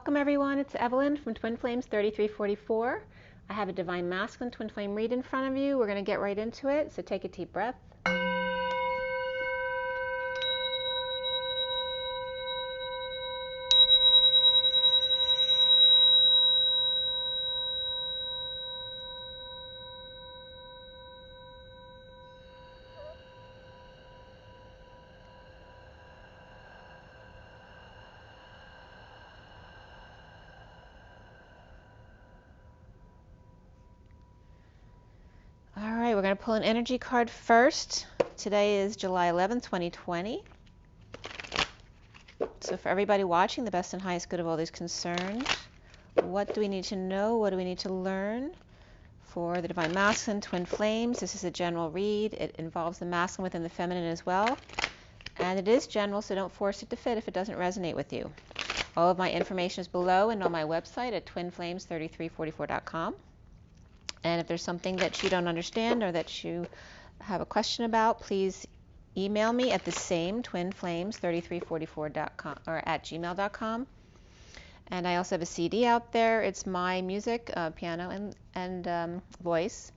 Welcome everyone, it's Evelyn from Twin Flames 3344. I have a Divine Masculine Twin Flame read in front of you. We're going to get right into it, so take a deep breath. All right, we're going to pull an energy card first. Today is July 11th, 2020. So for everybody watching, the best and highest good of all these concerned. What do we need to know? What do we need to learn? For the Divine Masculine, Twin Flames, this is a general read. It involves the masculine within the feminine as well. And it is general, so don't force it to fit if it doesn't resonate with you. All of my information is below and on my website at twinflames3344.com. And if there's something that you don't understand or that you have a question about, please email me at the same twinflames3344.com or at gmail.com. And I also have a CD out there. It's my music, piano and voice.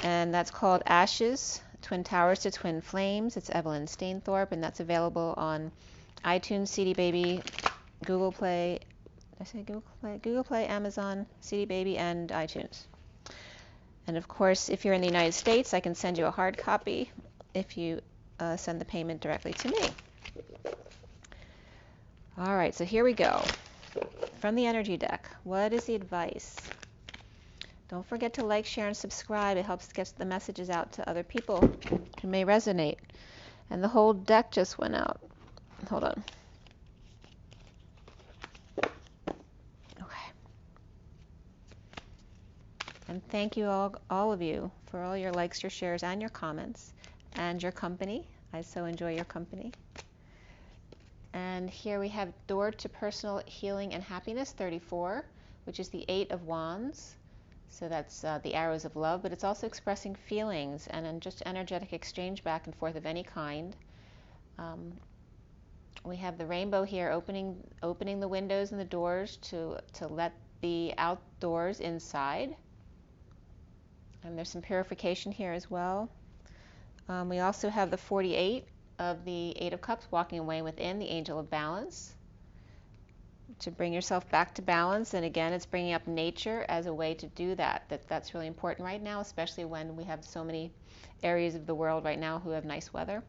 And that's called Ashes, Twin Towers to Twin Flames. It's Evelyn Stainthorpe, and that's available on iTunes, CD Baby, Google Play. Did I say Google Play? Google Play, Amazon, CD Baby, and iTunes. And of course, if you're in the United States, I can send you a hard copy if you send the payment directly to me. All right, so here we go. From the energy deck, what is the advice? Don't forget to like, share, and subscribe. It helps get the messages out to other people who may resonate. And the whole deck just went out. Hold on. And thank you all of you for all your likes, your shares, and your comments, and your company. I so enjoy your company. And here we have Door to Personal Healing and Happiness 34, which is the 8 of Wands. So that's the arrows of love, but it's also expressing feelings and just energetic exchange back and forth of any kind. We have the rainbow here opening the windows and the doors to let the outdoors inside. And there's some purification here as well. We also have the 48 of the 8 of Cups walking away within, the Angel of Balance, to bring yourself back to balance. And again, it's bringing up nature as a way to do that. That's really important right now, especially when we have so many areas of the world right now who have nice weather.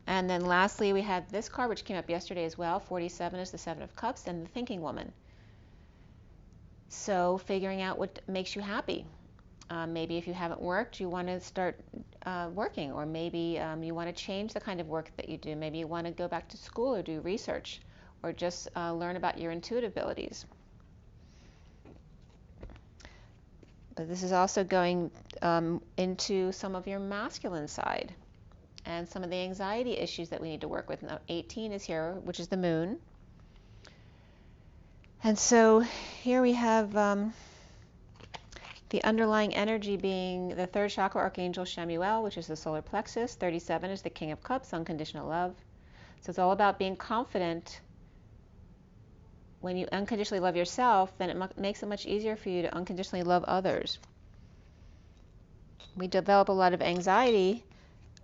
And then lastly, we have this card, which came up yesterday as well. 47 is the 7 of Cups and the Thinking Woman. So figuring out what makes you happy. Maybe if you haven't worked, you want to start working, or maybe you want to change the kind of work that you do. Maybe you want to go back to school or do research, or just learn about your intuitive abilities. But this is also going into some of your masculine side and some of the anxiety issues that we need to work with. Now, 18 is here, which is the moon. And so here we have the underlying energy being the 3rd chakra archangel Shamuel, which is the solar plexus. 37 is the King of Cups, unconditional love. So it's all about being confident. When you unconditionally love yourself, then it makes it much easier for you to unconditionally love others. We develop a lot of anxiety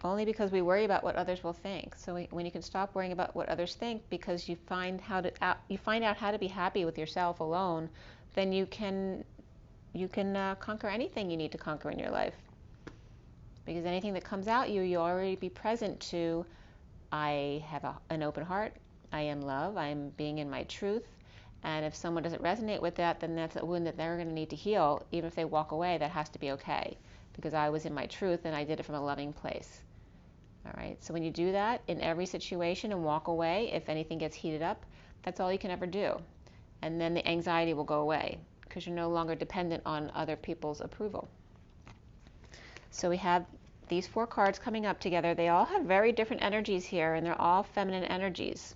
only because we worry about what others will think. So when you can stop worrying about what others think, because you find out how to be happy with yourself alone, then you can conquer anything you need to conquer in your life. Because anything that comes out you already be present to. I have an open heart. I am love. I am being in my truth. And if someone doesn't resonate with that, then that's a wound that they're going to need to heal. Even if they walk away, that has to be okay, because I was in my truth and I did it from a loving place. All right, so when you do that in every situation and walk away, if anything gets heated up, that's all you can ever do. And then the anxiety will go away, because you're no longer dependent on other people's approval. So we have these 4 cards coming up together. They all have very different energies here, and they're all feminine energies.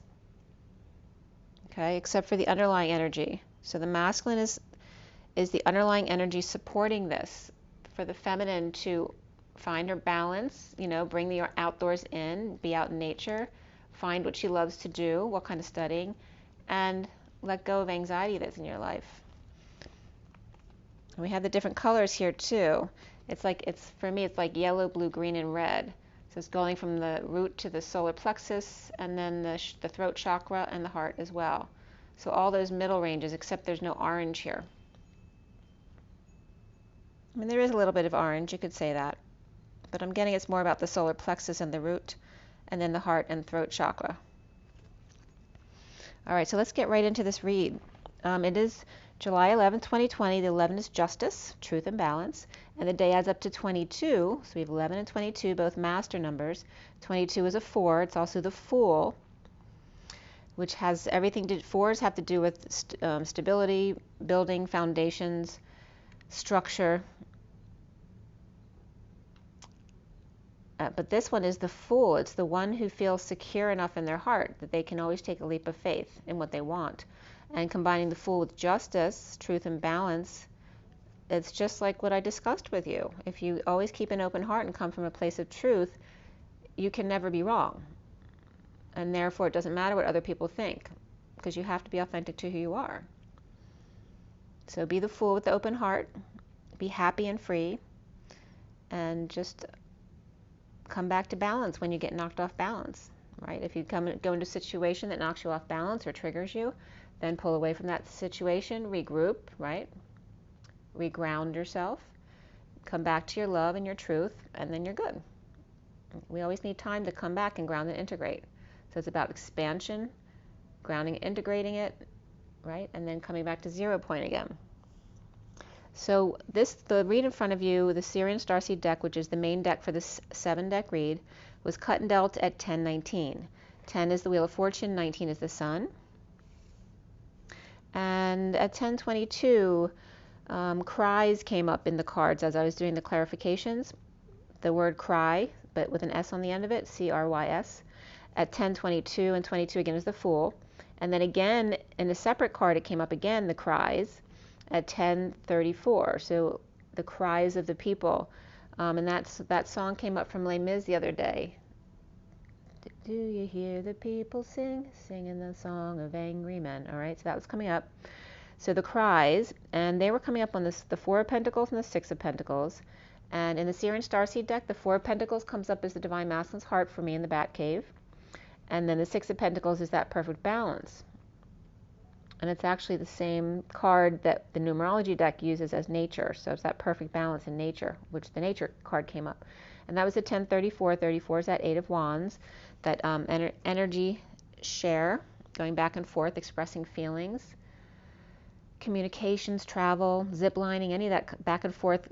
Okay, except for the underlying energy. So the masculine is the underlying energy supporting this, for the feminine to find her balance, bring the outdoors in, be out in nature, find what she loves to do, what kind of studying, and let go of anxiety that's in your life. And we have the different colors here too. For me, it's like yellow, blue, green, and red. So it's going from the root to the solar plexus, and then the throat chakra and the heart as well. So all those middle ranges, except there's no orange here. I mean, there is a little bit of orange, you could say that. But I'm getting it's more about the solar plexus and the root, and then the heart and throat chakra. All right, so let's get right into this read. It is July 11th, 2020. The 11 is justice, truth, and balance. And the day adds up to 22. So we have 11 and 22, both master numbers. 22 is a 4. It's also the Fool, which has everything to, 4s have to do with stability, building, foundations, structure. But this one is the Fool. It's the one who feels secure enough in their heart that they can always take a leap of faith in what they want. And combining the Fool with justice, truth, and balance, it's just like what I discussed with you. If you always keep an open heart and come from a place of truth, you can never be wrong. And therefore, it doesn't matter what other people think, because you have to be authentic to who you are. So be the Fool with the open heart, be happy and free, and just come back to balance when you get knocked off balance, right? If you go into a situation that knocks you off balance or triggers you, then pull away from that situation, regroup, right? Reground yourself, come back to your love and your truth, and then you're good. We always need time to come back and ground and integrate. So it's about expansion, grounding, integrating it, right? And then coming back to 0 point again. So the read in front of you, the SIRIAN Starseed deck, which is the main deck for this 7-deck read, was cut and dealt at 10:19. 10 is the Wheel of Fortune, 19 is the Sun. And at 10:22, cries came up in the cards as I was doing the clarifications. The word cry, but with an S on the end of it, C-R-Y-S. At 10:22 and 22 again is the Fool. And then again, in a separate card, it came up again, the cries, at 10:34. So the cries of the people. And that song came up from Les Mis the other day. Do you hear the people singing the song of angry men? All right, so that was coming up. So the cries, and they were coming up on the 4 of Pentacles and the 6 of Pentacles. And in the SIRIAN Starseed deck, the 4 of Pentacles comes up as the Divine Masculine's heart for me in the Batcave. And then the 6 of Pentacles is that perfect balance. And it's actually the same card that the Numerology deck uses as nature. So it's that perfect balance in nature, which the nature card came up. And that was at 10:34. 34 is that 8 of Wands, that energy share, going back and forth, expressing feelings, communications, travel, zip lining, any of that back and forth,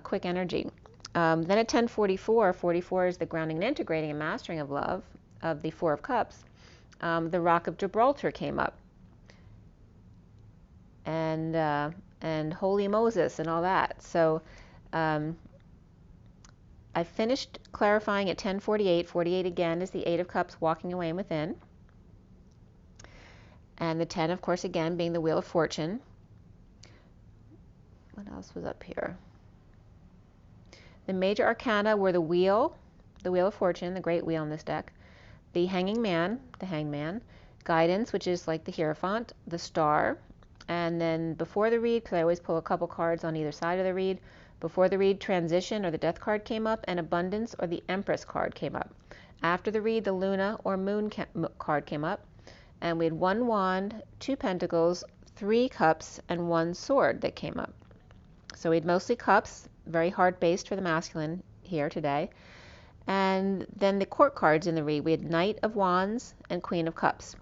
quick energy. Then at 10:44, 44 is the grounding and integrating and mastering of love, of the 4 of Cups. The Rock of Gibraltar came up. And Holy Moses and all that. So I finished clarifying at 10:48. 48 again is the 8 of Cups, walking away and within. And the 10, of course, again, being the Wheel of Fortune. What else was up here? The major arcana were the Wheel of Fortune, the Great Wheel in this deck, the Hanging Man, the Hangman, Guidance, which is like the Hierophant, the Star. And then before the read, because I always pull a couple cards on either side of the read, before the read, Transition or the Death card came up, and Abundance or the Empress card came up. After the read, the Luna or Moon card came up, and we had 1 wand, 2 pentacles, 3 cups, and 1 sword that came up. So we had mostly cups, very heart-based for the masculine here today. And then the court cards in the read, we had Knight of Wands and Queen of Cups.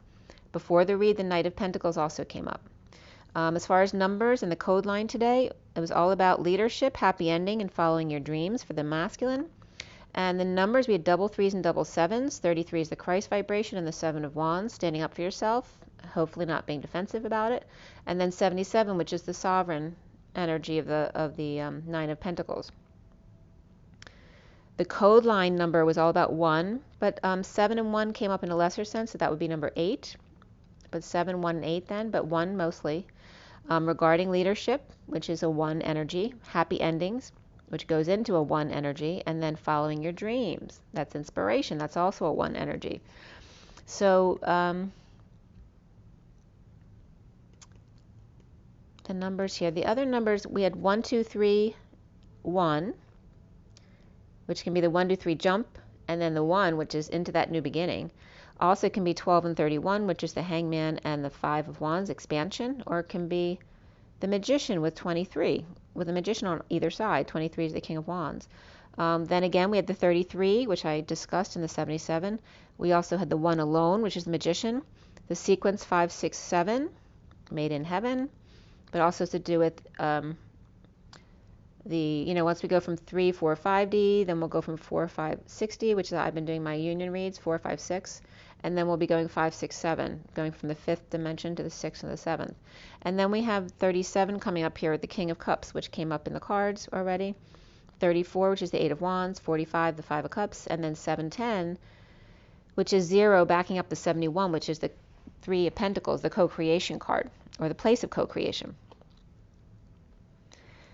Before the read, the Knight of Pentacles also came up. As far as numbers and the code line today, it was all about leadership, happy ending, and following your dreams for the masculine. And the numbers, we had double 3s and double 7s. 33 is the Christ vibration and the 7 of Wands, standing up for yourself, hopefully not being defensive about it. And then 77, which is the sovereign energy of the 9 of Pentacles. The code line number was all about 1, but 7 and 1 came up in a lesser sense, so that would be number 8. But 7, 1, and 8 then, but 1 mostly. Regarding leadership, which is a 1 energy, happy endings, which goes into a 1 energy, and then following your dreams. That's inspiration. That's also a 1 energy. So the numbers here, the other numbers, we had 1, 2, 3, 1, which can be the 1, 2, 3 jump, and then the 1, which is into that new beginning. Also can be 12 and 31, which is the Hangman and the 5 of Wands, expansion, or it can be the Magician with 23, with a Magician on either side. 23 is the King of Wands. Then again, we had the 33, which I discussed in the 77. We also had the 1 alone, which is the Magician. The sequence 5, 6, 7, made in heaven, but also has to do with once we go from 3, 4, 5D, then we'll go from 4, 5, 6D, which is I've been doing my union reads, 4, 5, 6, and then we'll be going 5, 6, 7, going from the 5th dimension to the 6th and the 7th. And then we have 37 coming up here with the King of Cups, which came up in the cards already. 34, which is the 8 of Wands, 45, the 5 of Cups, and then 710, which is 0, backing up the 71, which is the 3 of Pentacles, the co-creation card, or the place of co-creation.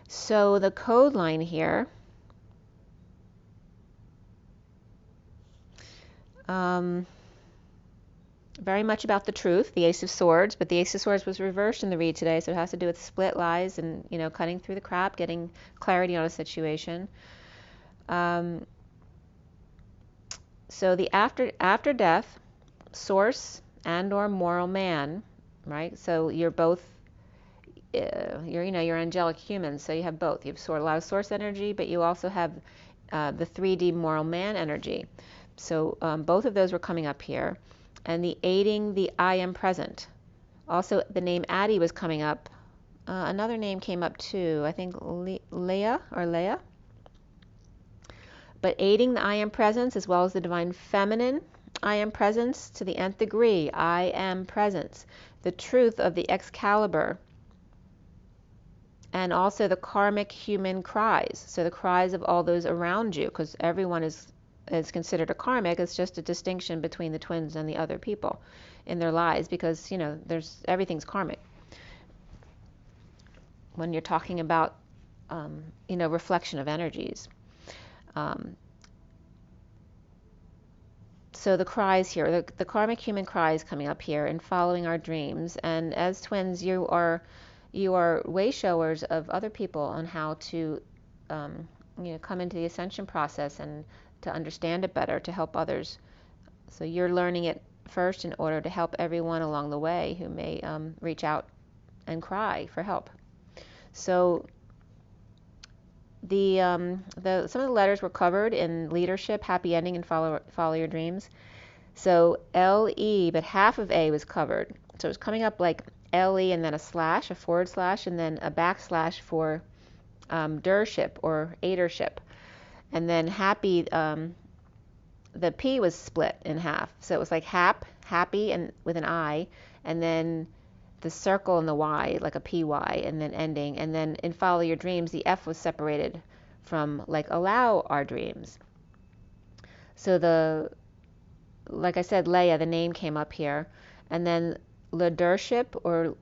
So the code line here, very much about the truth, the Ace of Swords, but the Ace of Swords was reversed in the read today, so it has to do with split lies and, cutting through the crap, getting clarity on a situation. So the after death, source and or moral man, right? So you're both, you're angelic humans, so you have both. You have a lot of source energy, but you also have the 3D moral man energy. So both of those were coming up here. And the aiding the I am present. Also, the name Addie was coming up. Another name came up too, I think Leah. But aiding the I am presence, as well as the divine feminine I am presence to the nth degree. I am presence. The truth of the Excalibur. And also the karmic human cries. So the cries of all those around you, because everyone is considered a karmic. It's just a distinction between the twins and the other people in their lives, because everything's karmic when you're talking about reflection of energies. So the cries here, the karmic human cries coming up here, and following our dreams. And as twins, you are way showers of other people on how to come into the ascension process and to understand it better, to help others. So you're learning it first in order to help everyone along the way who may reach out and cry for help. So some of the letters were covered in leadership, happy ending, and follow your dreams. So LE, but half of A was covered. So it was coming up like LE and then a slash, a forward slash, and then a backslash for dership or aidership. And then happy, the P was split in half. So it was like happy, and with an I, and then the circle and the Y, like a PY, and then ending. And then in Follow Your Dreams, the F was separated from like Allow Our Dreams. So like I said, Leia, the name came up here. And then leadership or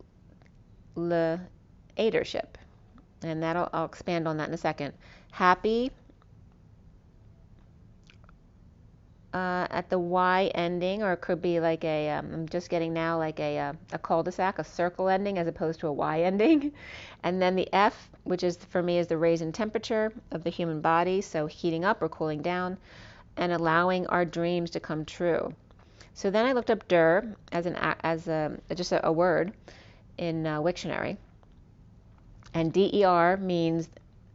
aidership. And I'll expand on that in a second. Happy, at the Y ending, or it could be like I'm just getting now like a cul-de-sac, a circle ending as opposed to a Y ending. And then the F, which is for me is the raise in temperature of the human body, so heating up or cooling down, and allowing our dreams to come true. So then I looked up DER as just a word in Wiktionary, and DER means,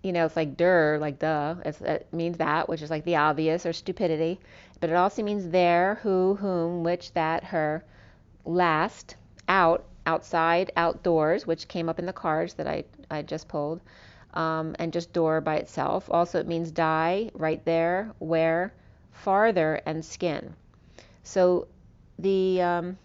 it's like DER, like duh. It means that, which is like the obvious or stupidity. But it also means there, who, whom, which, that, her. Last, out, outside, outdoors, which came up in the cards that I just pulled. And just door by itself. Also, it means die, right there, where, farther, and skin. So the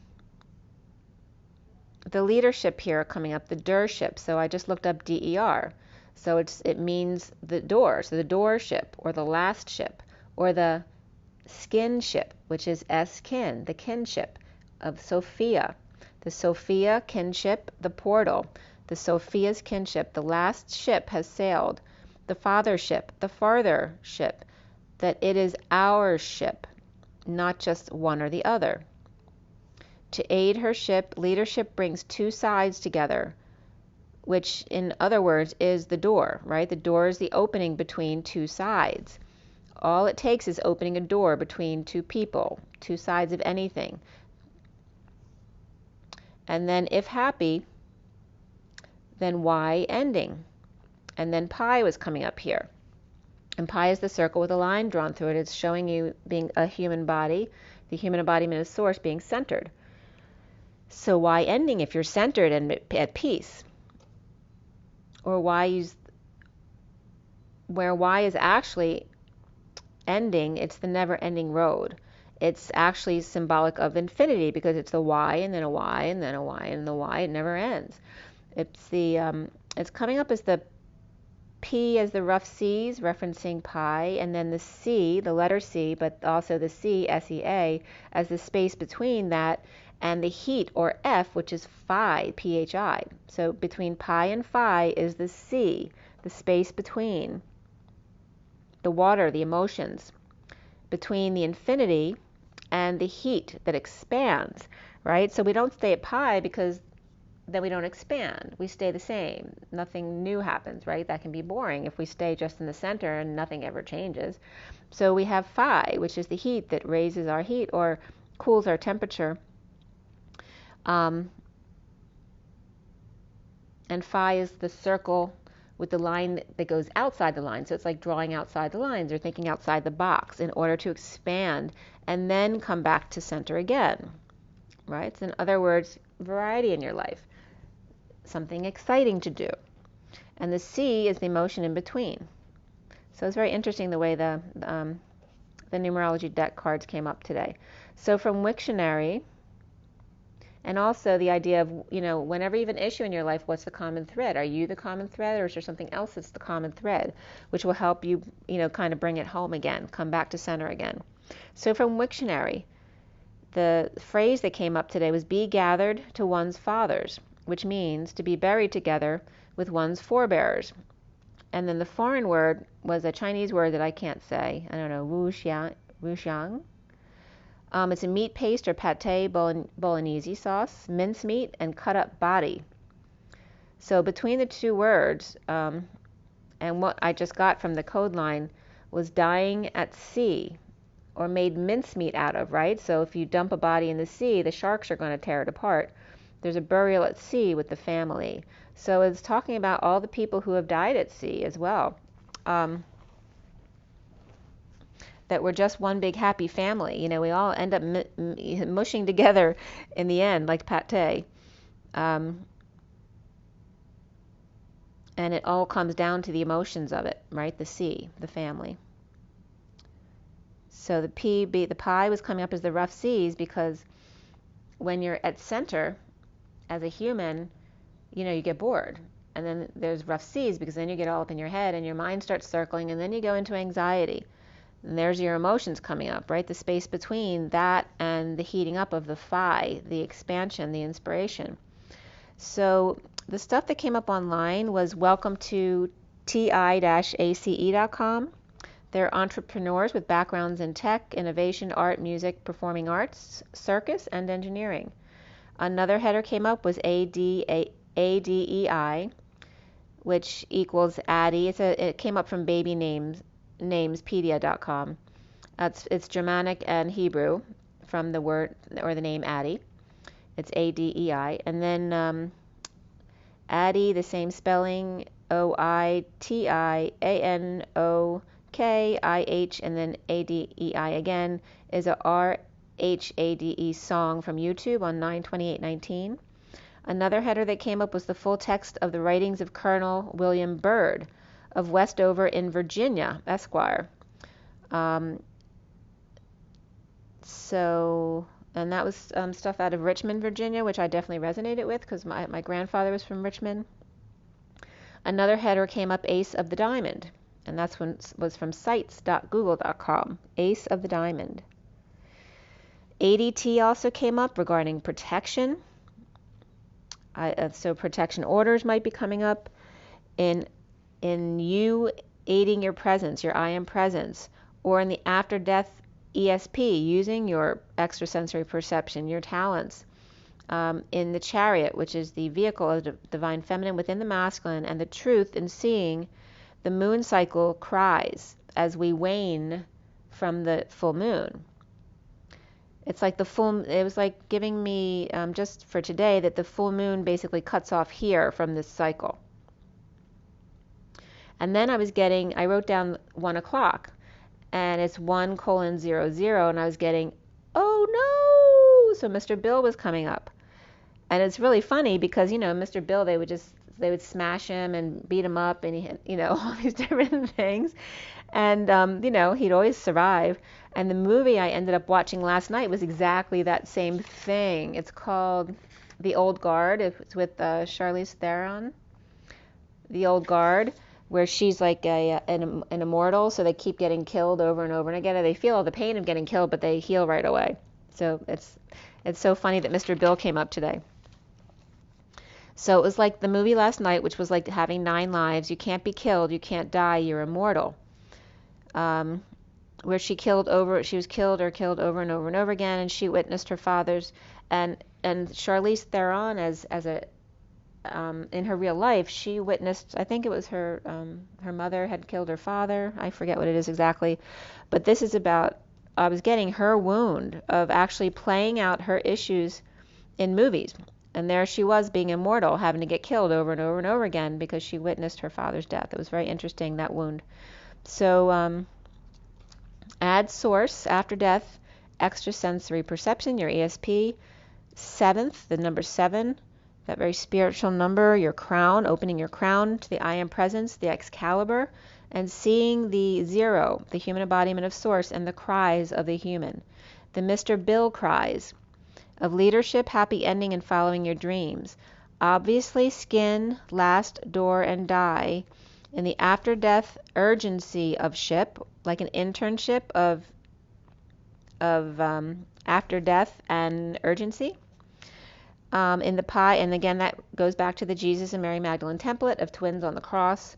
leadership here coming up, the dership. So I just looked up DER. So it means the door, so the door ship, or the last ship, or the skin ship, which is S-kin, the kinship of Sophia. The Sophia kinship, the portal. The Sophia's kinship, the last ship has sailed. The father ship, the farther ship, that it is our ship, not just one or the other. To aid her ship, leadership brings two sides together, which in other words is the door, right? The door is the opening between two sides. All it takes is opening a door between two people, two sides of anything. And then if happy, then why ending? And then pi was coming up here. And pi is the circle with a line drawn through it. It's showing you being a human body, the human embodiment of source being centered. So why ending if you're centered and at peace? Or why use where y is actually ending, it's the never-ending road. It's actually symbolic of infinity because it's the y and then a y and then a y and the y. It never ends. It's the it's coming up as the P as the rough C's, referencing pi, and then the C, the letter C, but also the C, S-E-A, as the space between that, and the heat, or F, which is phi, P-H-I. So between pi and phi is the C, the space between, the water, the emotions, between the infinity and the heat that expands, right? So we don't stay at pi because then we don't expand. We stay the same. Nothing new happens, right? That can be boring if we stay just in the center and nothing ever changes. So we have phi, which is the heat that raises our heat or cools our temperature. And phi is the circle with the line that goes outside the line. So it's like drawing outside the lines or thinking outside the box in order to expand and then come back to center again, right? So in other words, variety in your life. Something exciting to do. And the C is the emotion in between. So it's very interesting the way the numerology deck cards came up today. So from Wiktionary, and also the idea of, whenever you have an issue in your life, what's the common thread? Are you the common thread, or is there something else that's the common thread, which will help you, kind of bring it home again, come back to center again. So from Wiktionary, the phrase that came up today was be gathered to one's fathers, which means to be buried together with one's forebears. And then the foreign word was a Chinese word that I can't say. I don't know, wuxiang. It's a meat paste or pate bolognese sauce, mincemeat, and cut up body. So between the two words, and what I just got from the code line was dying at sea, or made mincemeat out of, right? So if you dump a body in the sea, the sharks are going to tear it apart. There's a burial at sea with the family. So it's talking about all the people who have died at sea as well. That we're just one big happy family. We all end up mushing together in the end, like pate. And it all comes down to the emotions of it, right? The C, the family. So the pi was coming up as the rough C's because when you're at center as a human, you get bored. And then there's rough C's because then you get all up in your head and your mind starts circling and then you go into anxiety. And there's your emotions coming up, right? The space between that and the heating up of the phi, the expansion, the inspiration. So the stuff that came up online was welcome to ti-ace.com. They're entrepreneurs with backgrounds in tech, innovation, art, music, performing arts, circus, and engineering. Another header came up was ADEI, which equals Addie. It came up from baby namespedia.com. It's Germanic and Hebrew from the word or the name Addie. It's ADEI. And then Addie, the same spelling, OITIANOKIH, and then ADEI again, is a RHADE song from YouTube on 9/28/19. Another header that came up was the full text of the writings of Colonel William Byrd of Westover in Virginia, Esquire. And that was stuff out of Richmond, Virginia, which I definitely resonated with because my grandfather was from Richmond. Another header came up, Ace of the Diamond, and that's was from sites.google.com, Ace of the Diamond. ADT also came up regarding protection. So protection orders might be coming up in you aiding your presence, your I am presence, or in the after-death ESP, using your extrasensory perception, your talents, in the chariot, which is the vehicle of the divine feminine within the masculine, and the truth in seeing the moon cycle cries as we wane from the full moon. It's like it was like giving me, just for today, that the full moon basically cuts off here from this cycle. And then I wrote down 1 o'clock, and it's 1:00, and I was getting, oh no! So Mr. Bill was coming up. And it's really funny because, Mr. Bill, they would smash him and beat him up, and he had, all these different things. And, he'd always survive. And the movie I ended up watching last night was exactly that same thing. It's called The Old Guard. It's with Charlize Theron. The Old Guard, where she's like an immortal, so they keep getting killed over and over and again. And they feel all the pain of getting killed, but they heal right away. So it's so funny that Mr. Bill came up today. So it was like the movie last night, which was like having 9 lives. You can't be killed. You can't die. You're immortal. Where she was killed over and over and over again, and she witnessed her father's, and Charlize Theron as a in her real life, she witnessed, I think it was her mother had killed her father. I forget what it is exactly, but this is about, I was getting her wound of actually playing out her issues in movies. And there she was being immortal, having to get killed over and over and over again because she witnessed her father's death. It was very interesting, that wound. So add source after death, extrasensory perception, your ESP. 7th, the number 7, that very spiritual number, your crown, opening your crown to the I Am Presence, the Excalibur, and seeing the 0, the human embodiment of source, and the cries of the human. The Mr. Bill cries of leadership, happy ending, and following your dreams. Obviously, skin, last, door, and die. In the after-death urgency of ship, like an internship of after death and urgency. In the pie, and again that goes back to the Jesus and Mary Magdalene template of twins on the cross.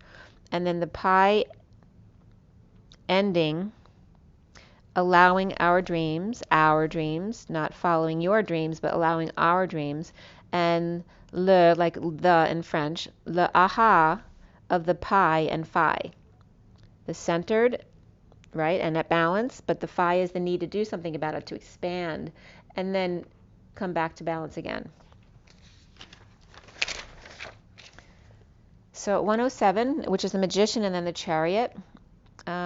And then the pie ending, allowing our dreams, not following your dreams, but allowing our dreams. And le, like the in French, le aha of the pi and phi. The centered, right, and at balance, but the phi is the need to do something about it, to expand, and then come back to balance again. So at 107, which is the Magician and then the Chariot,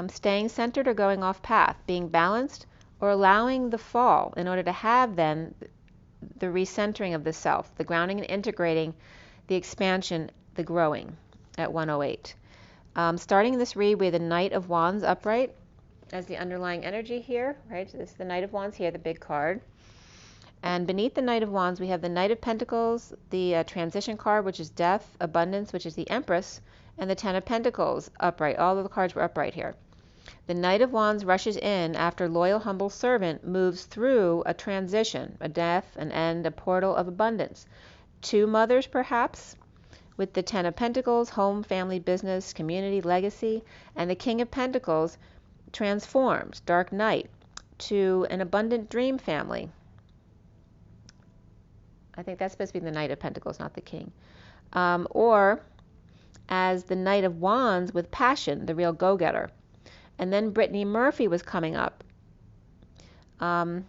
staying centered or going off path, being balanced or allowing the fall in order to have then the recentering of the self, the grounding and integrating, the expansion, the growing at 108. Starting this read with the Knight of Wands upright as the underlying energy here, right? So this is the Knight of Wands here, the big card. And beneath the Knight of Wands, we have the Knight of Pentacles, the transition card, which is death, abundance, which is the Empress, and the Ten of Pentacles upright. All of the cards were upright here. The Knight of Wands rushes in after loyal, humble servant moves through a transition, a death, an end, a portal of abundance. 2 mothers, perhaps, with the Ten of Pentacles, home, family, business, community, legacy, and the King of Pentacles transforms, dark night, to an abundant dream family. I think that's supposed to be the Knight of Pentacles, not the King. Or as the Knight of Wands with passion, the real go-getter. And then Brittany Murphy was coming up. And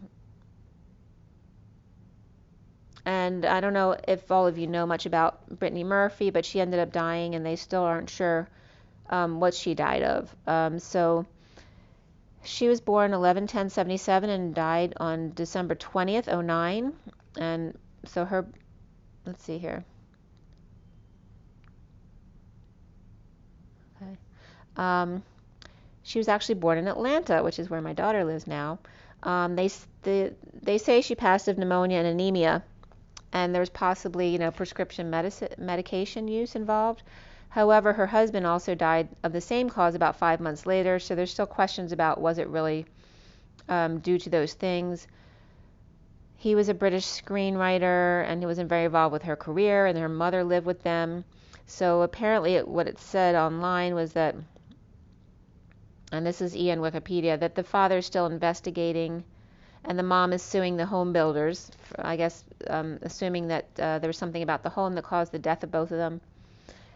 I don't know if all of you know much about Brittany Murphy, but she ended up dying, and they still aren't sure what she died of. So she was born 11/10/77 and died on December 20th, 09. And so her, let's see here. Okay. She was actually born in Atlanta, which is where my daughter lives now. They say she passed of pneumonia and anemia, and there was possibly, prescription medication use involved. However, her husband also died of the same cause about 5 months later, so there's still questions about was it really due to those things. He was a British screenwriter, and he was very involved with her career, and her mother lived with them. So apparently what it said online was that, and this is Ian Wikipedia, that the father is still investigating and the mom is suing the home builders, I guess, assuming that there was something about the home that caused the death of both of them.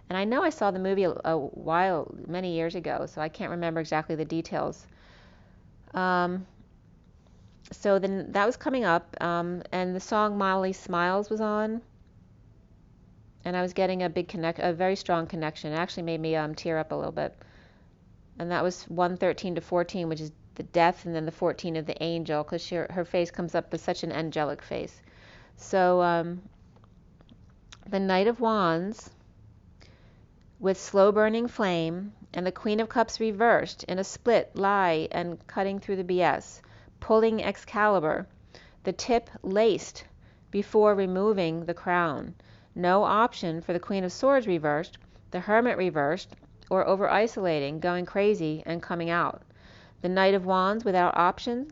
And I know I saw the movie many years ago, so I can't remember exactly the details. So then that was coming up, and the song Molly Smiles was on, and I was getting a very strong connection. It actually made me tear up a little bit. And that was 113 to 14, which is the death, and then the 14 of the angel, because her face comes up as such an angelic face. So the Knight of Wands with slow burning flame, and the Queen of Cups reversed in a split lie and cutting through the BS, pulling Excalibur, the tip laced before removing the crown. No option for the Queen of Swords reversed, the Hermit reversed, or over isolating, going crazy, and coming out. The Knight of Wands without option,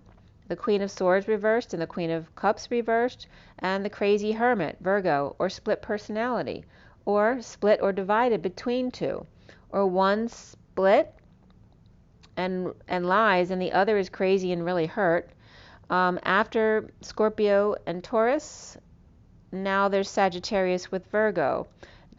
the Queen of Swords reversed, and the Queen of Cups reversed, and the crazy Hermit, Virgo, or split personality, or split or divided between two, or one split and lies, and the other is crazy and really hurt. After Scorpio and Taurus, now there's Sagittarius with Virgo,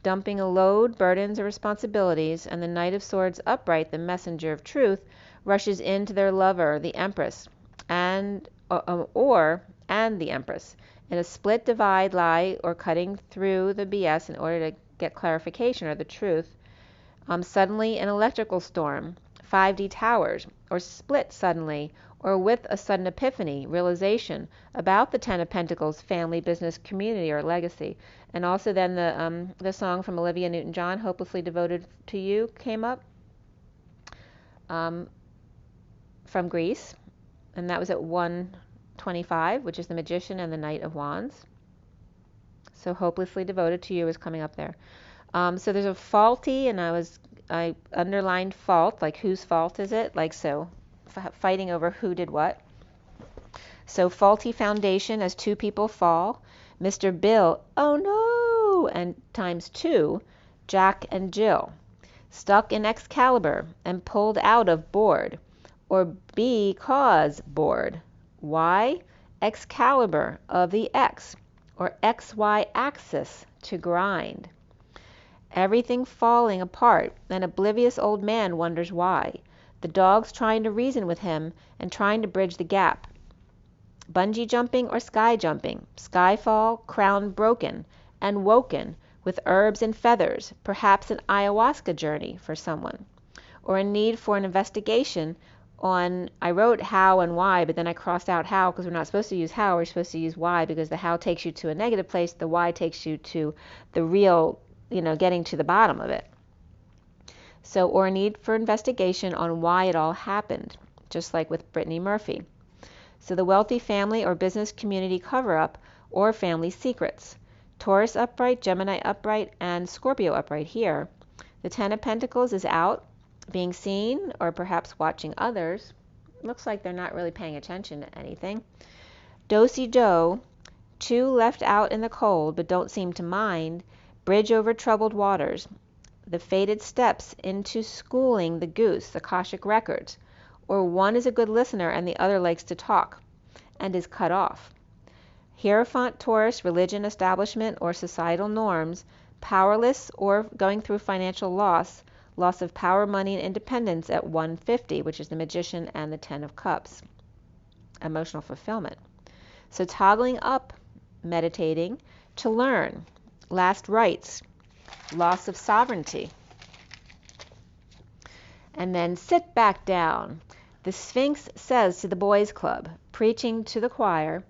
dumping a load, burdens, or responsibilities, and the Knight of Swords upright, the messenger of truth, rushes into their lover, the Empress, and the Empress, in a split, divide, lie, or cutting through the BS in order to get clarification or the truth. Suddenly an electrical storm, 5D towers, or split suddenly, or with a sudden epiphany, realization about the Ten of Pentacles, family, business, community, or legacy. And also then the song from Olivia Newton-John, Hopelessly Devoted to You, came up from Greece, and that was at 125, which is the Magician and the Knight of Wands. So Hopelessly Devoted to You is coming up there. So there's a faulty, and I underlined fault, like whose fault is it? Like so, fighting over who did what. So faulty foundation as two people fall. Mr. Bill, oh no, and times two, Jack and Jill. Stuck in Excalibur and pulled out of board, or because bored. Why? Excalibur of the X, or XY axis to grind. Everything falling apart, an oblivious old man wonders why. The dog's trying to reason with him and trying to bridge the gap. Bungee jumping or sky jumping, skyfall, crown broken, and woken with herbs and feathers, perhaps an ayahuasca journey for someone, or a need for an investigation on, I wrote how and why, but then I crossed out how because we're not supposed to use how, we're supposed to use why, because the how takes you to a negative place, the why takes you to the real, getting to the bottom of it. So, or a need for investigation on why it all happened, just like with Brittany Murphy. So the wealthy family or business community cover-up or family secrets. Taurus upright, Gemini upright, and Scorpio upright here. The Ten of Pentacles is out, being seen, or perhaps watching others. Looks like they're not really paying attention to anything. Do-si-do, two left out in the cold but don't seem to mind, bridge over troubled waters. The fated steps into schooling the goose, Akashic records, or one is a good listener and the other likes to talk, and is cut off. Hierophant Taurus, religion, establishment, or societal norms, powerless or going through financial loss of power, money, and independence at 150, which is the Magician and the Ten of Cups, emotional fulfillment. So toggling up, meditating, to learn, last rites, loss of sovereignty. And then sit back down. The Sphinx says to the boys' club, preaching to the choir,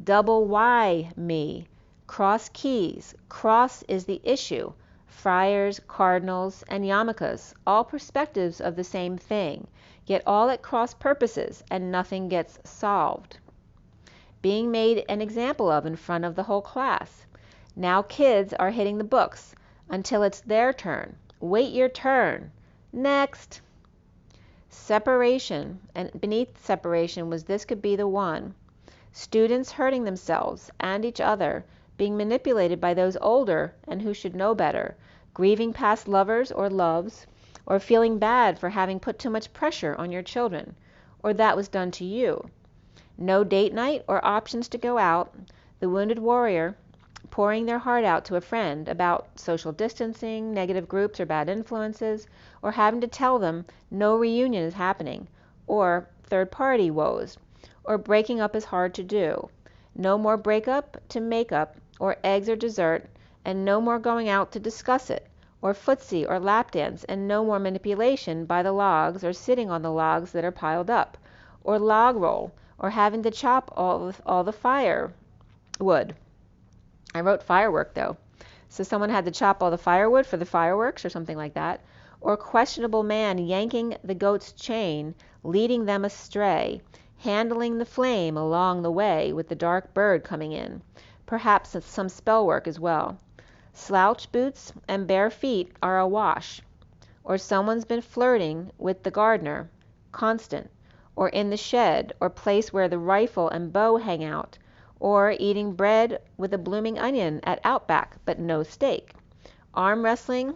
double why me, cross keys, cross is the issue, friars, cardinals, and yarmulkes, all perspectives of the same thing, yet all at cross purposes, and nothing gets solved. Being made an example of in front of the whole class. Now kids are hitting the books until it's their turn. Wait your turn. Next. Separation, and beneath separation was this could be the one. Students hurting themselves and each other, being manipulated by those older and who should know better, grieving past lovers or loves, or feeling bad for having put too much pressure on your children, or that was done to you. No date night or options to go out. The wounded warrior pouring their heart out to a friend about social distancing, negative groups or bad influences, or having to tell them no reunion is happening, or third-party woes, or breaking up is hard to do. No more breakup to make up, or eggs or dessert, and no more going out to discuss it, or footsie or lap dance, and no more manipulation by the logs or sitting on the logs that are piled up, or log roll, or having to chop all the firewood. I wrote firework though. So someone had to chop all the firewood for the fireworks or something like that. Or questionable man yanking the goat's chain, leading them astray, handling the flame along the way with the dark bird coming in. Perhaps some spell work as well. Slouch boots and bare feet are awash. Or someone's been flirting with the gardener, constant, or in the shed or place where the rifle and bow hang out, or eating bread with a blooming onion at Outback, but no steak. Arm wrestling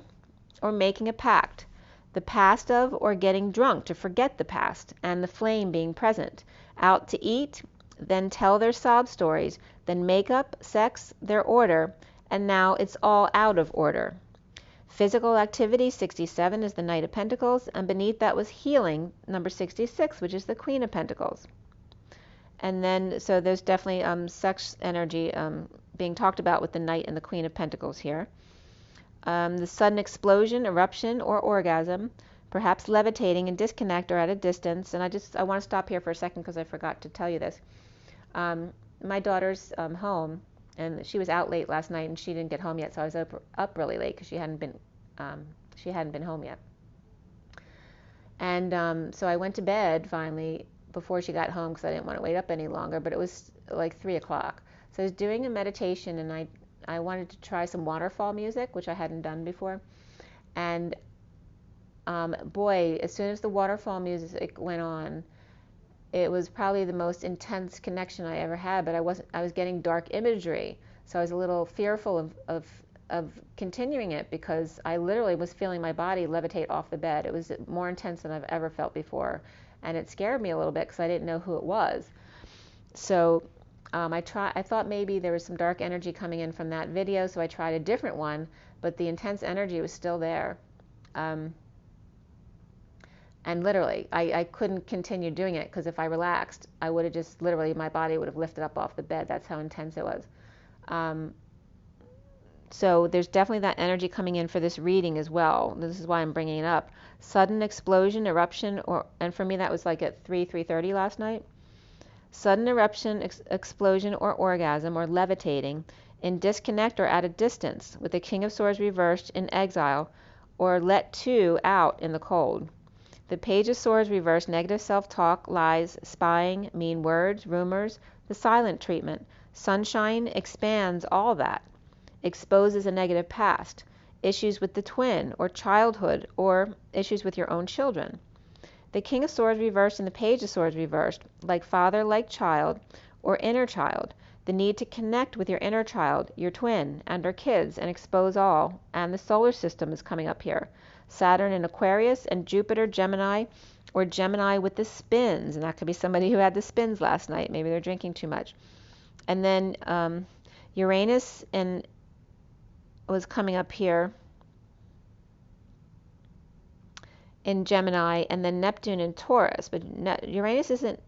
or making a pact. The past of or getting drunk to forget the past, and the flame being present. Out to eat, then tell their sob stories, then makeup, sex, their order, and now it's all out of order. Physical activity, 67, is the Knight of Pentacles, and beneath that was healing, number 66, which is the Queen of Pentacles. And then, so there's definitely sex energy being talked about with the Knight and the Queen of Pentacles here. The sudden explosion, eruption, or orgasm, perhaps levitating and disconnect or at a distance. And I want to stop here for a second because I forgot to tell you this. My daughter's home, and she was out late last night, and she didn't get home yet, so I was up really late because she hadn't been home yet. And so I went to bed finally before she got home because I didn't want to wait up any longer, but it was like 3 o'clock. So I was doing a meditation, and I wanted to try some waterfall music, which I hadn't done before. And boy, as soon as the waterfall music went on, it was probably the most intense connection I ever had, but I was getting dark imagery. So I was a little fearful of continuing it because I literally was feeling my body levitate off the bed. It was more intense than I've ever felt before. And it scared me a little bit because I didn't know who it was. So I thought maybe there was some dark energy coming in from that video, so I tried a different one, but the intense energy was still there. And literally, I couldn't continue doing it because if I relaxed, I would have just literally, my body would have lifted up off the bed. That's how intense it was. So there's definitely that energy coming in for this reading as well. This is why I'm bringing it up. Sudden explosion, eruption, and for me that was like at 3:30 last night. Sudden eruption, explosion, or orgasm, or levitating, in disconnect or at a distance, with the King of Swords reversed in exile, or let two out in the cold. The Page of Swords reversed, negative self-talk, lies, spying, mean words, rumors, the silent treatment. Sunshine expands all that. Exposes a negative past, issues with the twin or childhood, or issues with your own children. The King of Swords reversed and the Page of Swords reversed, like father, like child, or inner child. The need to connect with your inner child, your twin, and our kids, and expose all. And the solar system is coming up here. Saturn in Aquarius, and Jupiter, Gemini, or Gemini with the spins. And that could be somebody who had the spins last night. Maybe they're drinking too much. And then Uranus was coming up here in Gemini, and then Neptune in Taurus. But Uranus isn't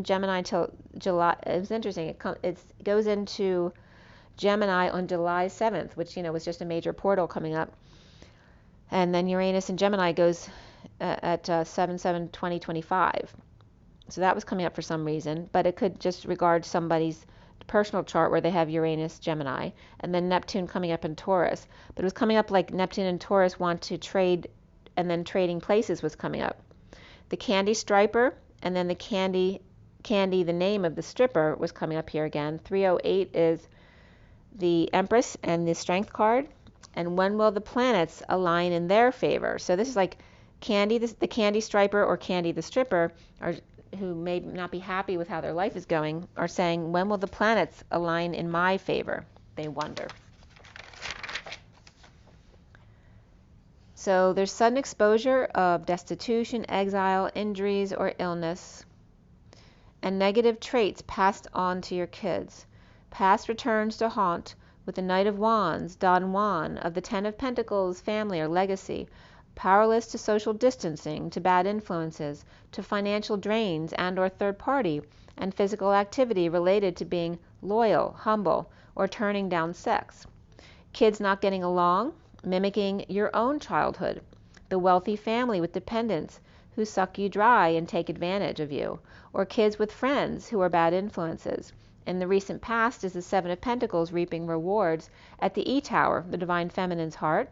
Gemini until July. It was interesting. It goes into Gemini on July 7th, which was just a major portal coming up. And then Uranus in Gemini goes at 7/7/2025. So that was coming up for some reason, but it could just regard somebody's personal chart where they have Uranus, Gemini, and then Neptune coming up in Taurus. But it was coming up like Neptune and Taurus want to trade, and then trading places was coming up. The Candy Striper, and then the Candy, the name of the stripper, was coming up here again. 308 is the Empress and the Strength card. And when will the planets align in their favor? So this is like Candy, the Candy Striper, or Candy the stripper, who may not be happy with how their life is going, are saying, when will the planets align in my favor? They wonder. So there's sudden exposure of destitution, exile, injuries, or illness, and negative traits passed on to your kids. Past returns to haunt with the Knight of Wands, Don Juan of the Ten of Pentacles, family or legacy, powerless to social distancing, to bad influences, to financial drains and or third party, and physical activity related to being loyal, humble, or turning down sex. Kids not getting along, mimicking your own childhood. The wealthy family with dependents who suck you dry and take advantage of you, or kids with friends who are bad influences. In the recent past is the Seven of Pentacles reaping rewards at the E-Tower, the Divine Feminine's heart.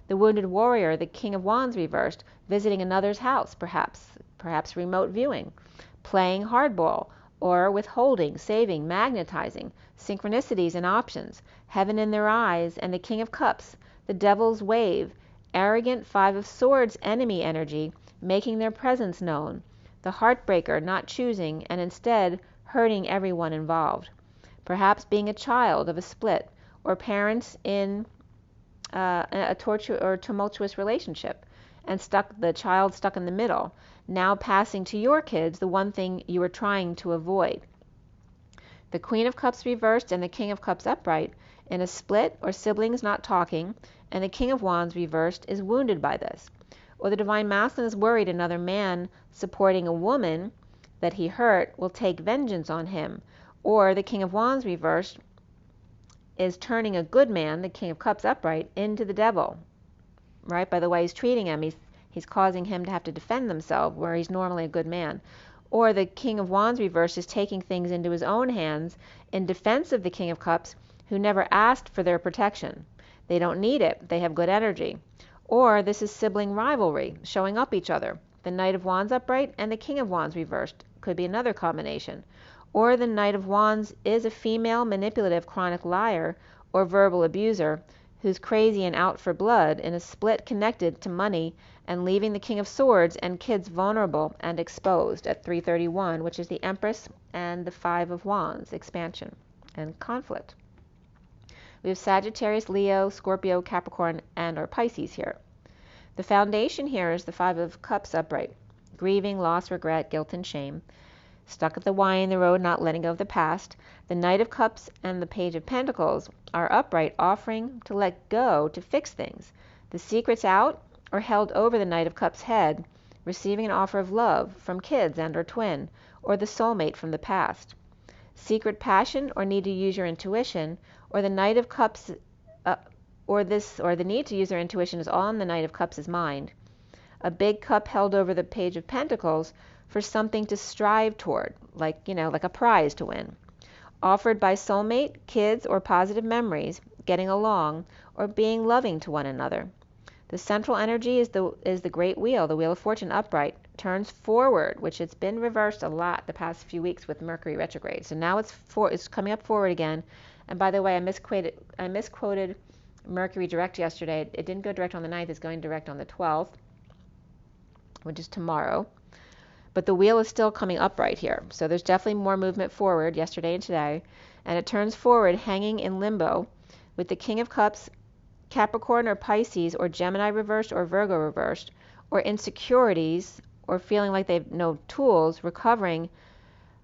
The wounded warrior, the King of Wands reversed, visiting another's house, perhaps remote viewing, playing hardball, or withholding, saving, magnetizing, synchronicities and options, heaven in their eyes, and the King of Cups, the Devil's wave, arrogant Five of Swords enemy energy, making their presence known, the heartbreaker not choosing and instead hurting everyone involved, perhaps being a child of a split, or parents in a tumultuous relationship, and the child stuck in the middle, now passing to your kids the one thing you were trying to avoid. The Queen of Cups reversed and the King of Cups upright in a split or siblings not talking, and the King of Wands reversed is wounded by this. Or the Divine Masculine is worried another man supporting a woman that he hurt will take vengeance on him. Or the King of Wands reversed is turning a good man, the King of Cups upright, into the devil, right? By the way he's treating him, he's causing him to have to defend himself where he's normally a good man. Or the King of Wands reversed is taking things into his own hands in defense of the King of Cups, who never asked for their protection. They don't need it. They have good energy. Or this is sibling rivalry, showing up each other. The Knight of Wands upright and the King of Wands reversed could be another combination. Or the Knight of Wands is a female manipulative chronic liar or verbal abuser who's crazy and out for blood in a split connected to money and leaving the King of Swords and kids vulnerable and exposed at 331, which is the Empress and the Five of Wands, expansion and conflict. We have Sagittarius, Leo, Scorpio, Capricorn, and or Pisces here. The foundation here is the Five of Cups upright, grieving, loss, regret, guilt, and shame. Stuck at the Y in the road, not letting go of the past. The Knight of Cups and the Page of Pentacles are upright, offering to let go to fix things. The secret's out or held over the Knight of Cups' head, receiving an offer of love from kids and or twin, or the soulmate from the past. Secret passion or need to use your intuition, or the Knight of Cups, or the need to use their intuition is all in the Knight of Cups' mind. A big cup held over the Page of Pentacles for something to strive toward, like a prize to win. Offered by soulmate, kids, or positive memories, getting along, or being loving to one another. The central energy is the Great Wheel, the Wheel of Fortune upright, turns forward, which it's been reversed a lot the past few weeks with Mercury retrograde. So now it's coming up forward again. And by the way, I misquoted Mercury direct yesterday. It didn't go direct on the 9th, it's going direct on the 12th, which is tomorrow. But the wheel is still coming upright here. So there's definitely more movement forward yesterday and today. And it turns forward hanging in limbo with the King of Cups, Capricorn or Pisces or Gemini reversed or Virgo reversed, or insecurities or feeling like they have no tools, recovering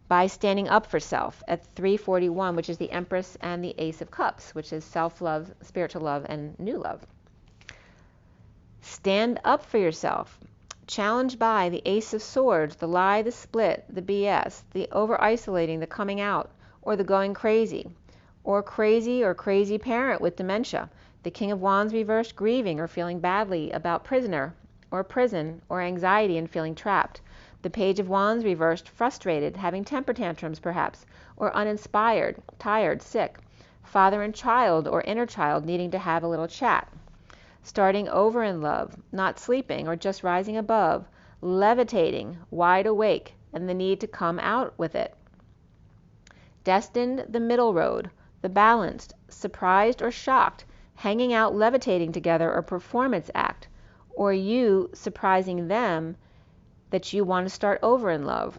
by standing up for self at 341, which is the Empress and the Ace of Cups, which is self-love, spiritual love, and new love. Stand up for yourself. Challenged by the Ace of Swords, the lie, the split, the BS, the over-isolating, the coming out, or the going crazy, or crazy parent with dementia. The King of Wands reversed, grieving or feeling badly about prisoner or prison or anxiety and feeling trapped. The Page of Wands reversed, frustrated, having temper tantrums perhaps, or uninspired, tired, sick. Father and child or inner child needing to have a little chat. Starting over in love, not sleeping or just rising above, levitating, wide awake, and the need to come out with it. Destined, the middle road, the balanced, surprised or shocked, hanging out, levitating together, or performance act, or you surprising them that you want to start over in love.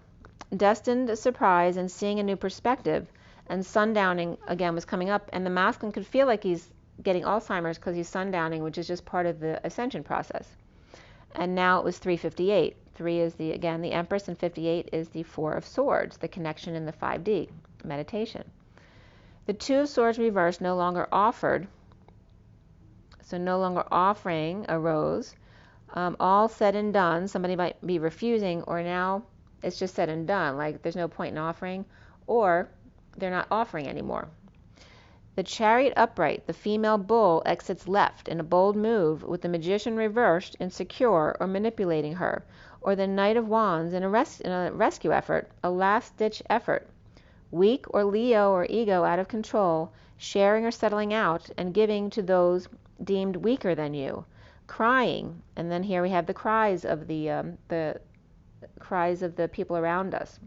Destined, surprise, and seeing a new perspective, and sundowning again was coming up, and the masculine could feel like he's getting Alzheimer's because he's sundowning, which is just part of the ascension process. And now it was 358. 3 is the Empress, and 58 is the 4 of Swords, the connection in the 5D, meditation. The 2 of Swords reversed, no longer offered, so no longer offering a rose. All said and done, somebody might be refusing, or now it's just said and done, like there's no point in offering, or they're not offering anymore. The Chariot upright, the female bull exits left in a bold move, with the Magician reversed, insecure or manipulating her, or the Knight of Wands in a rescue effort, a last-ditch effort. Weak or Leo or ego out of control, sharing or settling out and giving to those deemed weaker than you. Crying, and then here we have the cries of the cries of the people around us.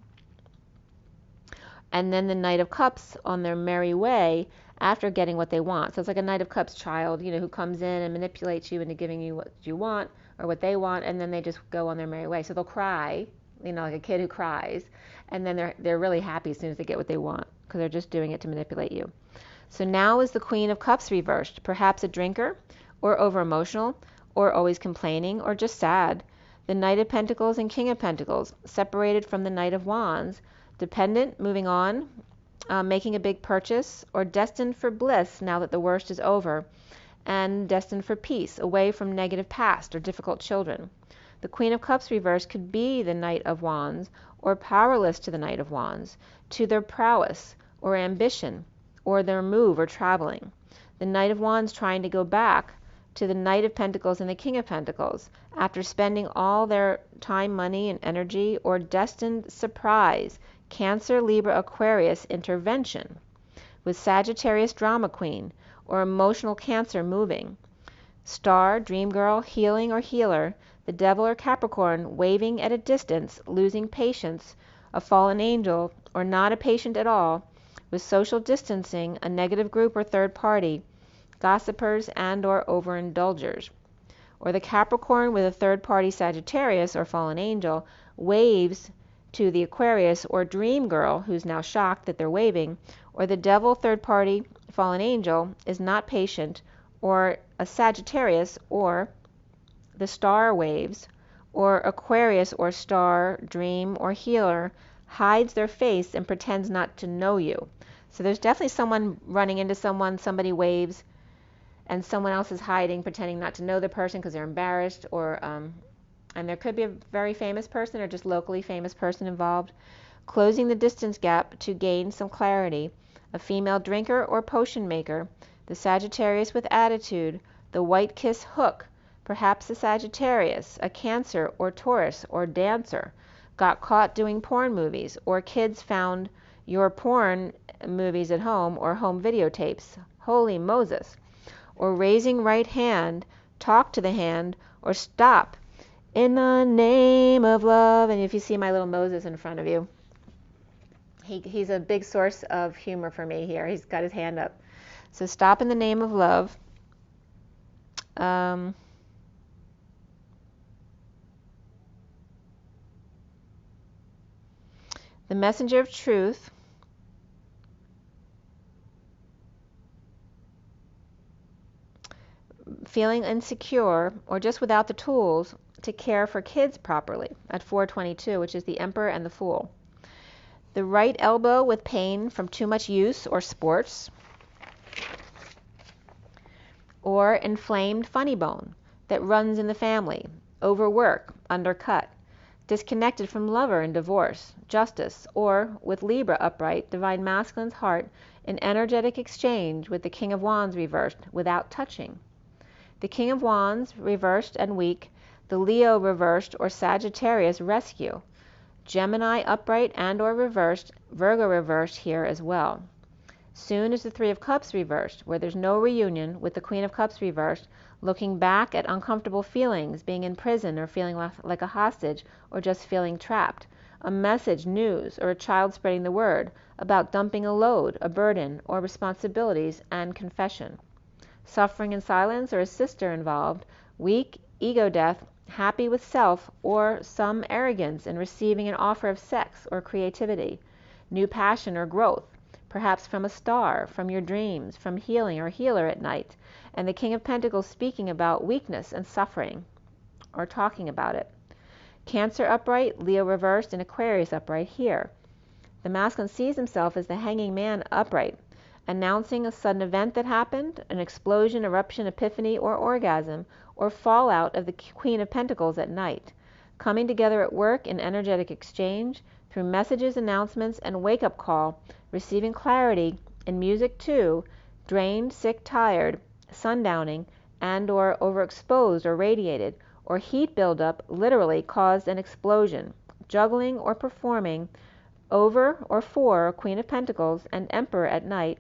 And then the Knight of Cups on their merry way after getting what they want. So it's like a Knight of Cups child, who comes in and manipulates you into giving you what you want or what they want, and then they just go on their merry way. So they'll cry, like a kid who cries, and then they're really happy as soon as they get what they want, because they're just doing it to manipulate you. So now is the Queen of Cups reversed, perhaps a drinker, or over-emotional, or always complaining, or just sad. The Knight of Pentacles and King of Pentacles, separated from the Knight of Wands, dependent, moving on, making a big purchase, or destined for bliss now that the worst is over, and destined for peace, away from negative past or difficult children. The Queen of Cups reversed could be the Knight of Wands, or powerless to the Knight of Wands, to their prowess, or ambition, or their move or traveling. The Knight of Wands trying to go back to the Knight of Pentacles and the King of Pentacles, after spending all their time, money, and energy, or destined surprise, Cancer, Libra, Aquarius intervention, with Sagittarius drama queen, or emotional Cancer moving. Star, dream girl, healing or healer, the Devil or Capricorn waving at a distance, losing patience, a fallen angel, or not a patient at all, with social distancing, a negative group or third party, gossipers and or overindulgers. Or the Capricorn with a third party Sagittarius or fallen angel waves to the Aquarius or dream girl who's now shocked that they're waving, or the Devil third party fallen angel is not patient, or a Sagittarius, or the Star waves, or Aquarius or Star, dream or healer hides their face and pretends not to know you. So there's definitely someone running into someone, somebody waves, and someone else is hiding, pretending not to know the person because they're embarrassed, or and there could be a very famous person or just locally famous person involved. Closing the distance gap to gain some clarity, a female drinker or potion maker, the Sagittarius with attitude, the white kiss hook, perhaps a Sagittarius, a Cancer or Taurus or dancer, got caught doing porn movies, or kids found your porn movies at home or home videotapes. Holy Moses. Or raising right hand, talk to the hand, or stop. In the name of love. And if you see my little Moses in front of you, he's a big source of humor for me here. He's got his hand up. So stop in the name of love. The messenger of truth. Feeling insecure or just without the tools to care for kids properly at 422, which is the Emperor and the Fool. The right elbow with pain from too much use or sports, or inflamed funny bone that runs in the family, overwork, undercut, disconnected from lover and divorce, justice, or with Libra upright, divine masculine's heart in energetic exchange with the King of Wands reversed without touching. The King of Wands reversed and weak, the Leo reversed or Sagittarius rescue, Gemini upright and or reversed, Virgo reversed here as well. Soon is the Three of Cups reversed, where there's no reunion, with the Queen of Cups reversed, looking back at uncomfortable feelings, being in prison or feeling like a hostage, or just feeling trapped. A message, news, or a child spreading the word about dumping a load, a burden, or responsibilities, and confession. Suffering in silence, or a sister involved, weak, ego death, happy with self, or some arrogance in receiving an offer of sex or creativity, new passion or growth, perhaps from a star, from your dreams, from healing or healer at night, and the King of Pentacles speaking about weakness and suffering, or talking about it. Cancer upright, Leo reversed, and Aquarius upright here. The masculine sees himself as the hanging man upright, announcing a sudden event that happened, an explosion, eruption, epiphany, or orgasm, or fallout of the Queen of Pentacles at night, coming together at work in energetic exchange, through messages, announcements, and wake-up call, receiving clarity, in music too, drained, sick, tired, sundowning, and or overexposed or radiated, or heat buildup literally caused an explosion, juggling or performing over or for Queen of Pentacles and Emperor at night,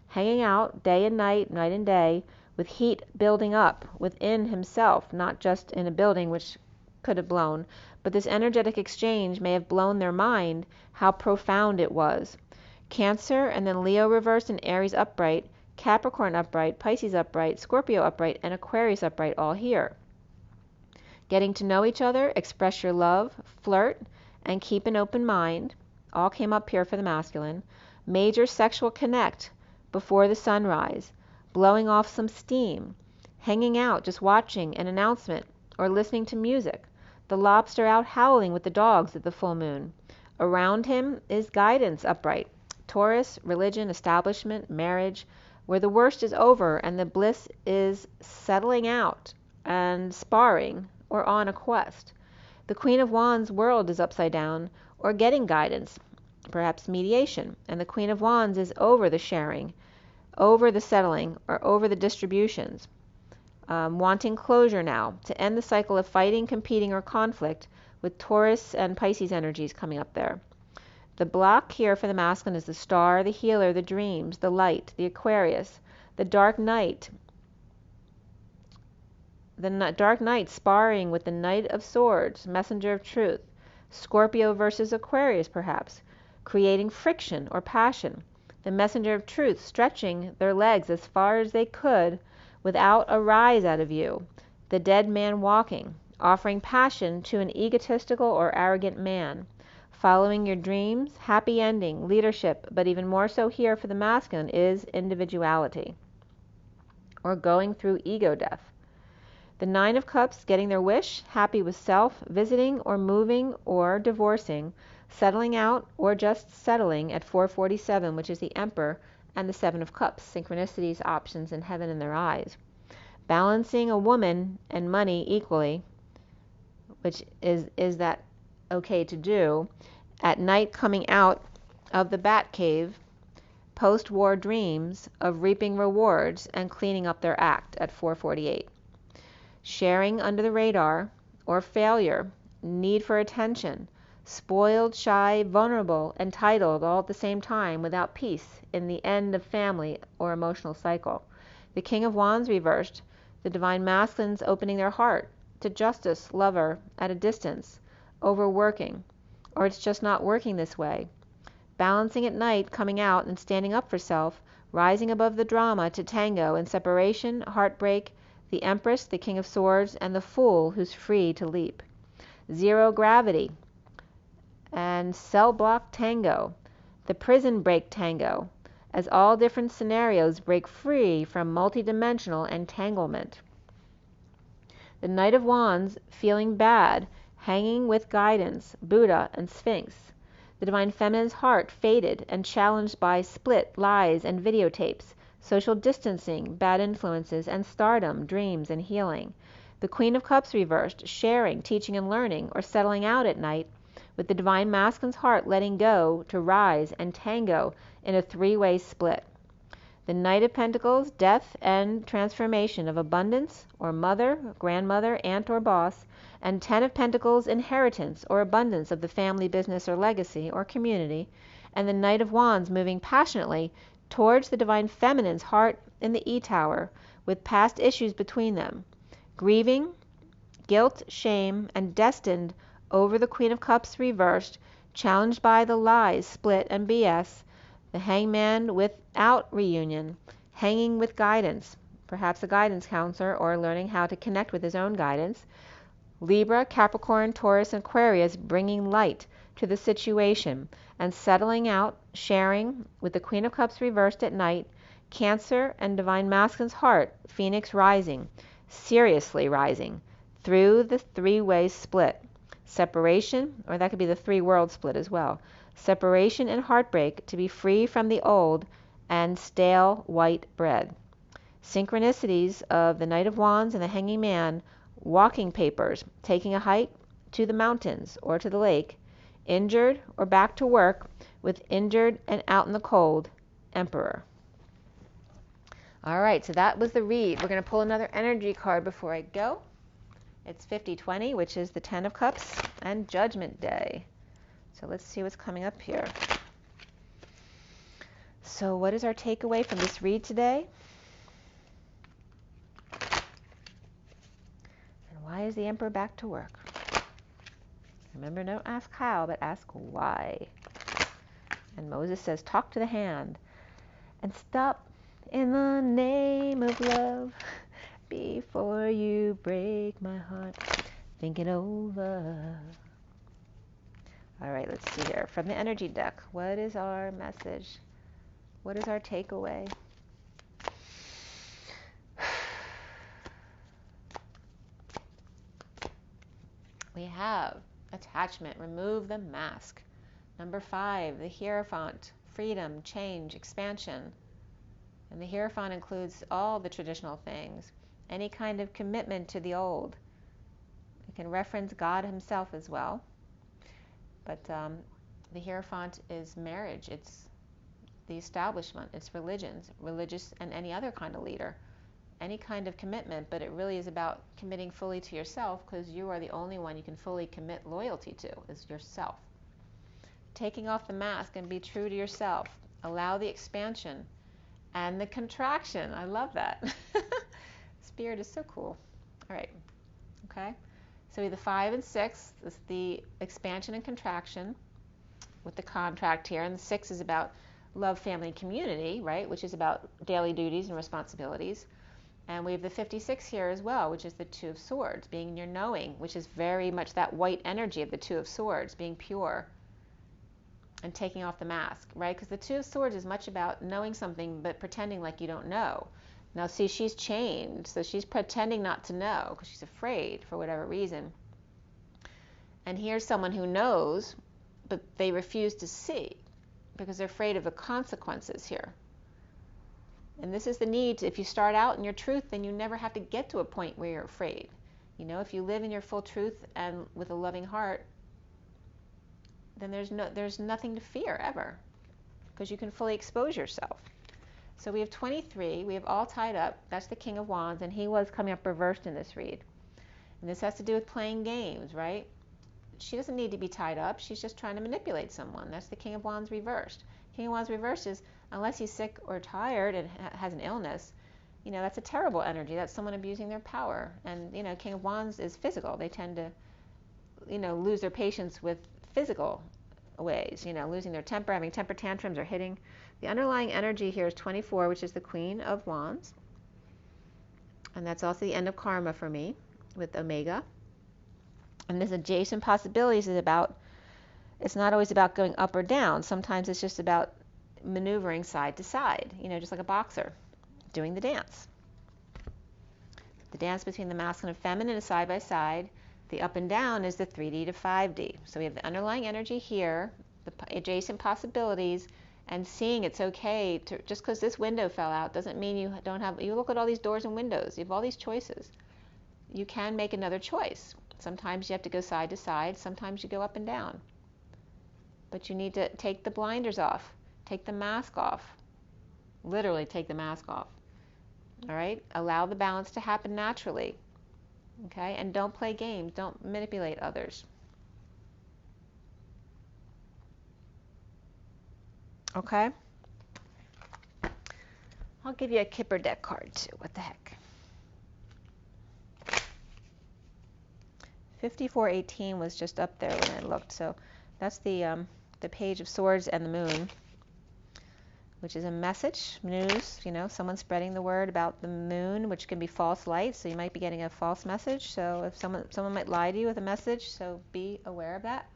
hanging out day and night, night and day, with heat building up within himself, not just in a building which could have blown, but this energetic exchange may have blown their mind how profound it was. Cancer, and then Leo reversed and Aries upright, Capricorn upright, Pisces upright, Scorpio upright, and Aquarius upright all here. Getting to know each other, express your love, flirt, and keep an open mind, all came up here for the masculine. Major sexual connect before the sunrise, blowing off some steam, hanging out, just watching an announcement, or listening to music. The lobster out howling with the dogs at the full moon. Around him is guidance upright. Taurus, religion, establishment, marriage, where the worst is over and the bliss is settling out and sparring or on a quest. The Queen of Wands world is upside down, or getting guidance, perhaps mediation, and the Queen of Wands is over the sharing, over the settling, or over the distributions. Wanting closure now, to end the cycle of fighting, competing, or conflict, with Taurus and Pisces energies coming up there. The block here for the masculine is the star, the healer, the dreams, the light, the Aquarius, the dark night. The dark night sparring with the Knight of Swords, messenger of truth. Scorpio versus Aquarius, perhaps, creating friction or passion. The messenger of truth stretching their legs as far as they could without a rise out of you. The dead man walking, offering passion to an egotistical or arrogant man. Following your dreams, happy ending, leadership, but even more so here for the masculine is individuality, or going through ego death. The Nine of Cups, getting their wish, happy with self, visiting or moving or divorcing, settling out or just settling at 447, which is the Emperor, and the Seven of Cups, synchronicities, options, and heaven in their eyes. Balancing a woman and money equally, which is that okay to do, at night coming out of the bat cave, post-war dreams of reaping rewards and cleaning up their act at 448. Sharing under the radar, or failure, need for attention, spoiled, shy, vulnerable, entitled all at the same time, without peace in the end of family or emotional cycle. The King of Wands reversed, the divine masculines opening their heart to justice, lover, at a distance, overworking, or it's just not working this way. Balancing at night, coming out and standing up for self, rising above the drama to Tango and separation, heartbreak, the Empress, the King of Swords, and the Fool who's free to leap. Zero gravity and cell block Tango, the prison break Tango, as all different scenarios break free from multidimensional entanglement. The Knight of Wands, feeling bad, hanging with guidance, Buddha and Sphinx. The Divine Feminine's heart faded and challenged by split, lies, and videotapes, social distancing, bad influences, and stardom, dreams, and healing. The Queen of Cups reversed, sharing, teaching, and learning, or settling out at night, with the Divine Masculine's heart letting go to rise and tango in a three-way split. The Knight of Pentacles, death and transformation of abundance, or mother, grandmother, aunt, or boss, and Ten of Pentacles, inheritance or abundance of the family, business, or legacy, or community, and the Knight of Wands moving passionately towards the Divine Feminine's heart in the E-Tower, with past issues between them, grieving, guilt, shame, and destined over the Queen of Cups reversed, challenged by the lies, split, and BS, the Hangman without reunion, hanging with guidance, perhaps a guidance counselor, or learning how to connect with his own guidance. Libra, Capricorn, Taurus, and Aquarius bringing light, to the situation and settling out, sharing with the Queen of Cups reversed at night, Cancer and Divine Masculine's heart, Phoenix rising, seriously rising, through the three-way split. Separation, or that could be the three-world split as well. Separation and heartbreak to be free from the old and stale white bread. Synchronicities of the Knight of Wands and the Hanging Man, walking papers, taking a hike to the mountains or to the lake, injured or back to work with injured and out in the cold, Emperor. All right, so that was the read. We're going to pull another energy card before I go. It's 50-20, which is the 10 of Cups, and Judgment Day. So let's see what's coming up here. So what is our takeaway from this read today? And why is the Emperor back to work? Remember, don't ask how, but ask why. And Moses says, talk to the hand and stop in the name of love before you break my heart. Think it over. All right, let's see here. From the energy deck, what is our message? What is our takeaway? We have attachment. Remove the mask. Number 5, the Hierophant. Freedom, change, expansion. And the Hierophant includes all the traditional things. Any kind of commitment to the old. It can reference God himself as well. But the Hierophant is marriage. It's the establishment. It's religions, religious and any other kind of leader. Any kind of commitment, but it really is about committing fully to yourself, because you are the only one you can fully commit loyalty to, is yourself. Taking off the mask and be true to yourself. Allow the expansion and the contraction. I love that. Spirit is so cool. All right. Okay. So the 5 and 6 is the expansion and contraction with the contract here. And the 6 is about love, family, community, right? Which is about daily duties and responsibilities. And we have the 56 here as well, which is the 2 of Swords, being in your knowing, which is very much that white energy of the 2 of Swords, being pure and taking off the mask, right? Because the 2 of Swords is much about knowing something but pretending like you don't know. Now see, she's changed, so she's pretending not to know because she's afraid for whatever reason. And here's someone who knows, but they refuse to see because they're afraid of the consequences here. And this is the need to, if you start out in your truth, then you never have to get to a point where you're afraid. You know, if you live in your full truth and with a loving heart, then there's nothing to fear ever, because you can fully expose yourself. So we have 23, we have all tied up. That's the King of Wands, and he was coming up reversed in this read. And this has to do with playing games, right? She doesn't need to be tied up. She's just trying to manipulate someone. That's the King of Wands reversed. King of Wands reversed is, unless he's sick or tired and has an illness, you know, that's a terrible energy. That's someone abusing their power. And, you know, King of Wands is physical. They tend to, you know, lose their patience with physical ways, you know, losing their temper, having temper tantrums, or hitting. The underlying energy here is 24, which is the Queen of Wands. And that's also the end of karma for me with Omega. And this adjacent possibilities is about, it's not always about going up or down. Sometimes it's just about maneuvering side to side, you know, just like a boxer doing the dance. The dance between the masculine and feminine is side by side. The up and down is the 3D to 5D. So we have the underlying energy here, the adjacent possibilities, and seeing it's okay to, just because this window fell out doesn't mean you don't have, you look at all these doors and windows, you have all these choices. You can make another choice. Sometimes you have to go side to side, sometimes you go up and down. But you need to take the blinders off, take the mask off, literally take the mask off. All right, allow the balance to happen naturally. Okay, and don't play games, don't manipulate others. Okay, I'll give you a Kipper deck card too. What the heck? 5418 was just up there when I looked, so that's the Page of Swords and the Moon, which is a message, news, you know, someone spreading the word about the moon, which can be false light, so you might be getting a false message. So if someone might lie to you with a message, so be aware of that.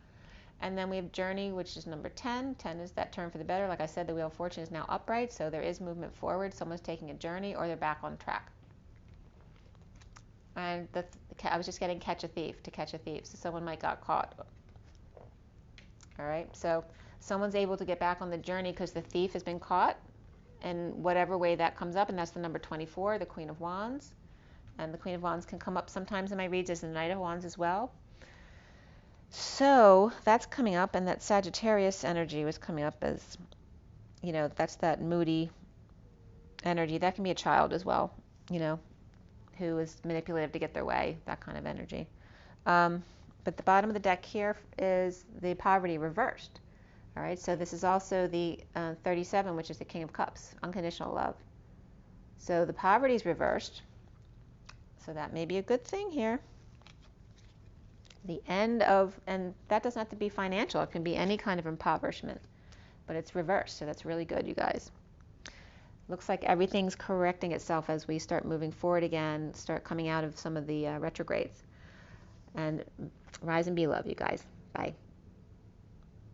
And then we have journey, which is number 10. 10 is that turn for the better. Like I said, the Wheel of Fortune is now upright, so there is movement forward. Someone's taking a journey or they're back on track. And I was just getting catch a thief, to catch a thief. So someone might got caught. All right, so someone's able to get back on the journey because the thief has been caught in whatever way that comes up, and that's the number 24, the Queen of Wands. And the Queen of Wands can come up sometimes in my reads as the Knight of Wands as well. So that's coming up, and that Sagittarius energy was coming up as, you know, that's that moody energy. That can be a child as well, you know, who is manipulative to get their way, that kind of energy. But the bottom of the deck here is the poverty reversed. All right, so this is also the 37, which is the King of Cups, unconditional love. So the poverty is reversed. So that may be a good thing here. The end of, and that doesn't have to be financial. It can be any kind of impoverishment, but it's reversed. So that's really good, you guys. Looks like everything's correcting itself as we start moving forward again, start coming out of some of the retrogrades. And rise and be love, you guys. Bye.